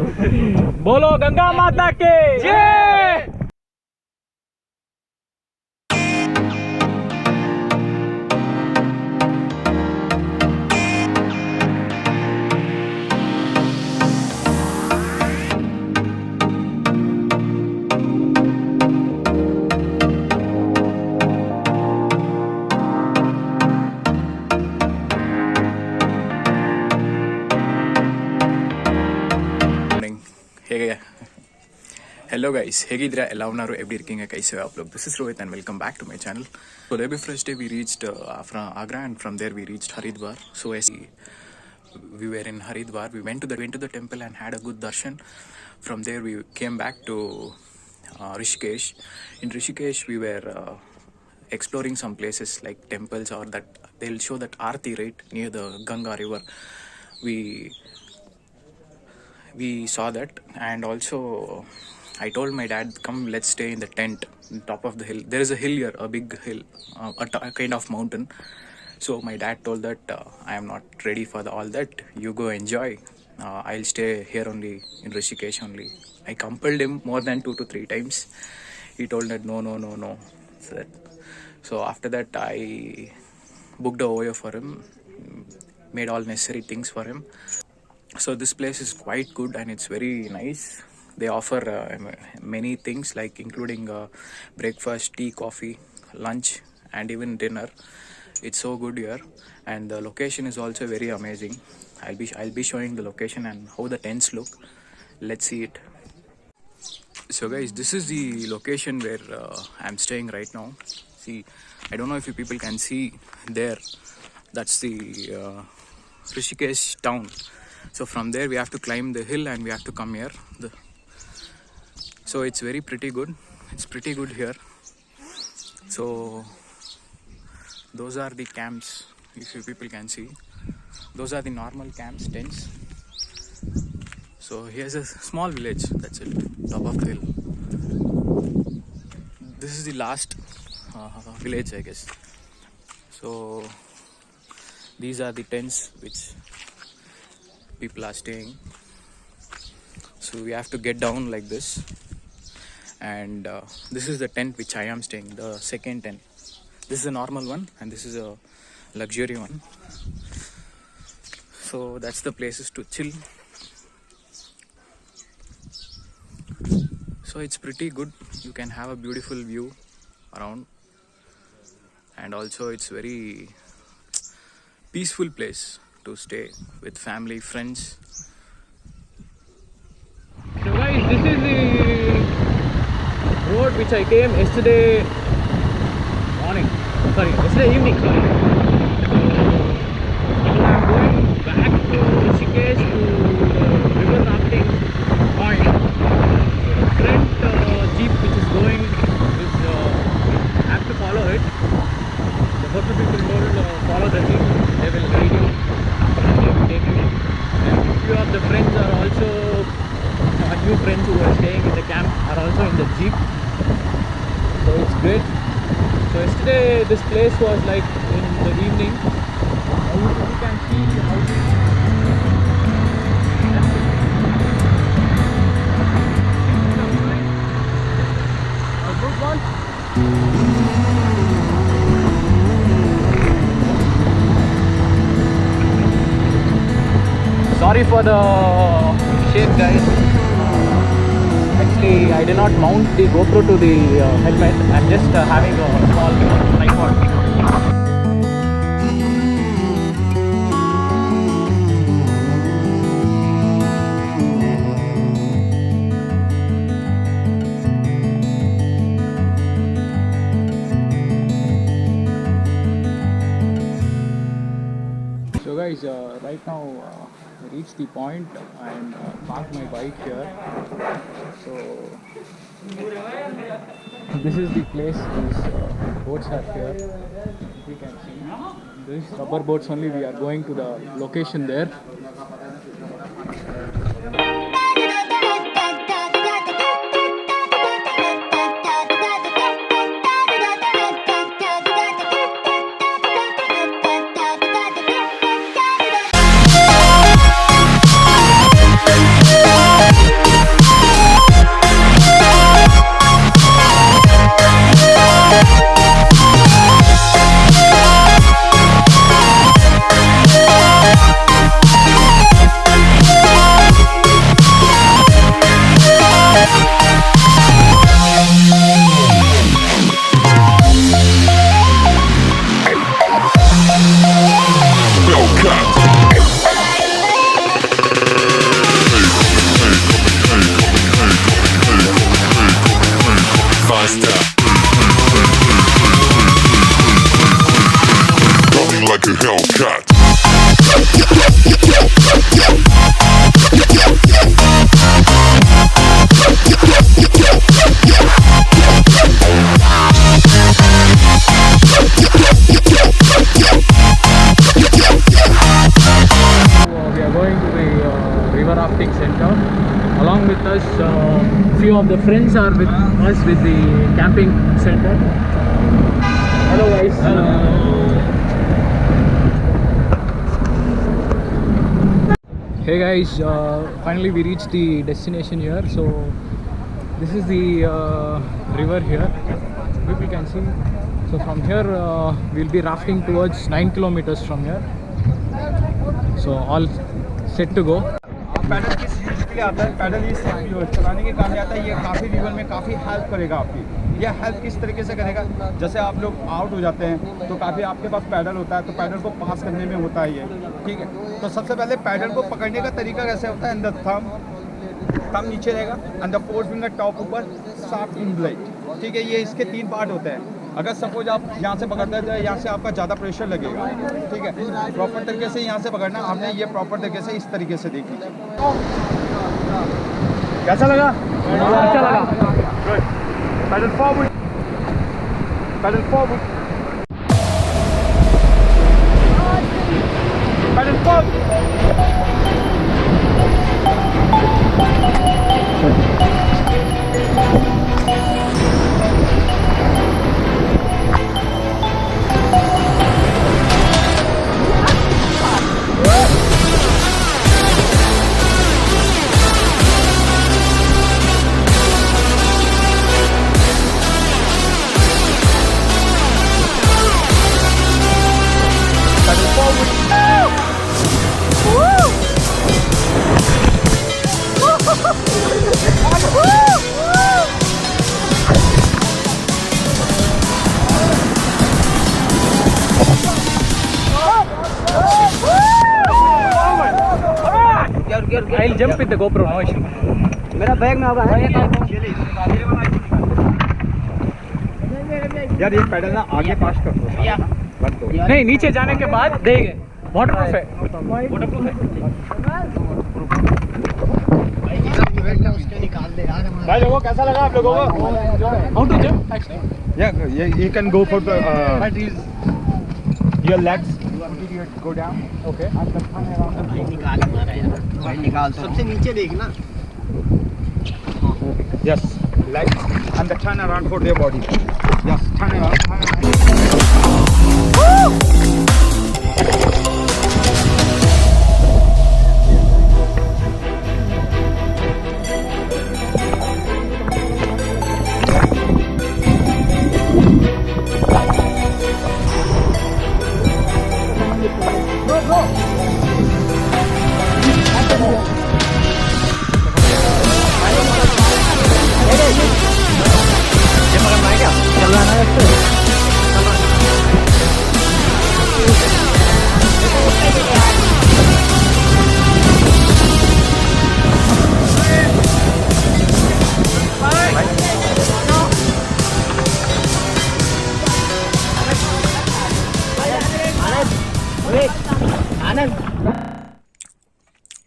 बोलो गंगा माता के जय। Hello guys, ಹೇಗಿದ್ದೀರಾ? ಎಲ್ಲ ಉನ್ನರು ಎಬ್ಡಿ ಇರ್ಕಿಂಗ ಕೈಸೆ आप लोग. This is Rohit and welcome back to my channel. So the very first day we reached from Agra, and from there we reached Haridwar. So as we were in Haridwar, we went to the temple and had a good darshan. From there we came back to Rishikesh. In Rishikesh we were exploring some places like temples, or that they'll show that Aarti right near the Ganga river. We saw that, and also I told my dad, come, let's stay in the tent on top of the hill. There is a hill here, a big hill, a kind of mountain. So my dad told that I am not ready for all that. You go enjoy. I'll stay here only in Rishikesh only. I compelled him more than 2 to 3 times. He told that no. So after that I booked a Oyo for him, made all necessary things for him. So this place is quite good and it's very nice. They offer many things, like including breakfast, tea, coffee, lunch, and even dinner. It's so good here, and the location is also very amazing. I'll be showing the location and how the tents look. Let's see it. So guys, this is the location where I'm staying right now. See, I don't know if you people can see there. That's the Rishikesh town. So from there we have to climb the hill and we have to come here. So it's pretty good. It's pretty good here. So those are the camps, if you people can see. Those are the normal camps, tents. So here's a small village, that's it, top of the hill. This is the last village, I guess. So these are the tents which people are staying. So we have to get down like this, and this is the tent which I am staying, the second tent. This is a normal one and this is a luxury one. So that's the places to chill. So it's pretty good. You can have a beautiful view around, and also it's very peaceful place to stay with family, friends. So guys, this is the road which I came yesterday evening. I'm going back to Rishikesh to river rafting point. So the front jeep which is going is I have to follow it. The hotel people will follow the jeep. They will guide you and they will take you. And a few of the friends are also new friends who are staying in the camp are also in the jeep. So it's great. So yesterday this place was like in the evening. You can see the houses. A good one. Sorry for the shake, guys. Actually, I did not mount the GoPro to the helmet. I'm just having a small tripod. So guys, right now I reached the point and parked my bike here. So this is the place. These boats are here. If you can see, these rubber boats only. We are going to the location there. along with us. Few of the friends are with us with the camping center. Hello guys. Hey guys, finally we reached the destination here. So this is the river here. People can see. So from here we'll be rafting towards 9 kilometers from here. So all set to go. Paddle किस यूज के लिए आता है? Pedal इस चलाने के काम आता है। ये काफ़ी रिवर में काफ़ी हेल्प करेगा आपकी। ये हेल्प किस तरीके से करेगा? जैसे आप लोग आउट हो जाते हैं तो काफ़ी आपके पास पैडल होता है, तो पैडल को पास करने में होता है ये, ठीक है। तो सबसे पहले पैडल को पकड़ने का तरीका कैसे होता है? अंदर थंब नीचे रहेगा, अंदर फोर्थ फिंगर टॉप ऊपर, साफ इन ब्लेड, ठीक है। ये इसके 3 पार्ट होते हैं। अगर सपोज आप यहाँ से पकड़ते हैं तो यहाँ से आपका ज़्यादा प्रेशर लगेगा, ठीक है। प्रॉपर तरीके से यहाँ से पकड़ना आपने, ये प्रॉपर तरीके से इस तरीके से देख लीजिए। कैसा लगा? अच्छा लगा। Good. Paddle forward, paddle forward, paddle forward. I'll jump with the GoPro, no issue. मेरा बैग में होगा है। यार ये पैडल ना आगे पास कर दो, रख दो। नहीं, नीचे जाने के बाद देंगे। वाटरप्रूफ है। वाटरप्रूफ है। भाई लोगों कैसा लगा आप लोगों को? How to jump actually? Yeah, you can go for the your legs. Go down. Okay. भाई निकाल हमारा यार, भाई निकाल। सबसे नीचे देखना। Yes, legs and the turn around for their body. Yes, turn around. Turn around. Woo!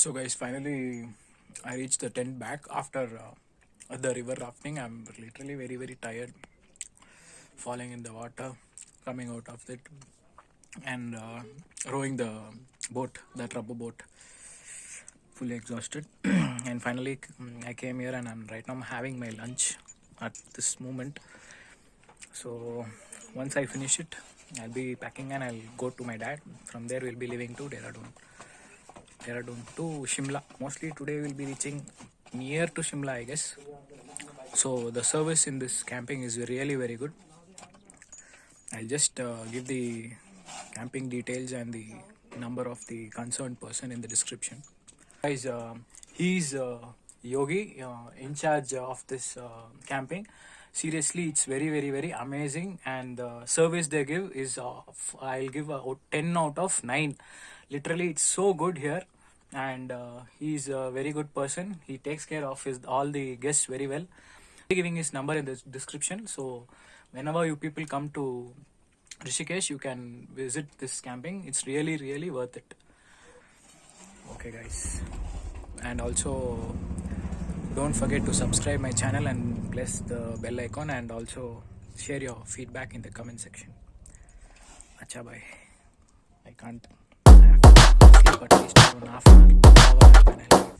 So guys, finally I reached the tent back after the river rafting. I'm literally very tired, falling in the water, coming out of it, and rowing the boat, that rubber boat, fully exhausted. And finally I came here, and right now I'm having my lunch at this moment. So once I finish it, I'll be packing and I'll go to my dad. From there we'll be leaving to Dehradun to Shimla. Mostly today we'll be reaching near to Shimla, I guess. So the service in this camping is really very good. I'll just give the camping details and the number of the concerned person in the description. Guys, he's Yogi, in charge of this camping. Seriously, it's very amazing, and the service they give is I'll give a 10 out of 9. Literally, it's so good here, and he's a very good person. He takes care of all the guests very well. I'll be giving his number in the description, so whenever you people come to Rishikesh, you can visit this camping. It's really worth it. Okay guys, and also don't forget to subscribe my channel and press the bell icon, and also share your feedback in the comment section. Acha bye. I can't. I have to sleep at least 1.5 hour when I leave.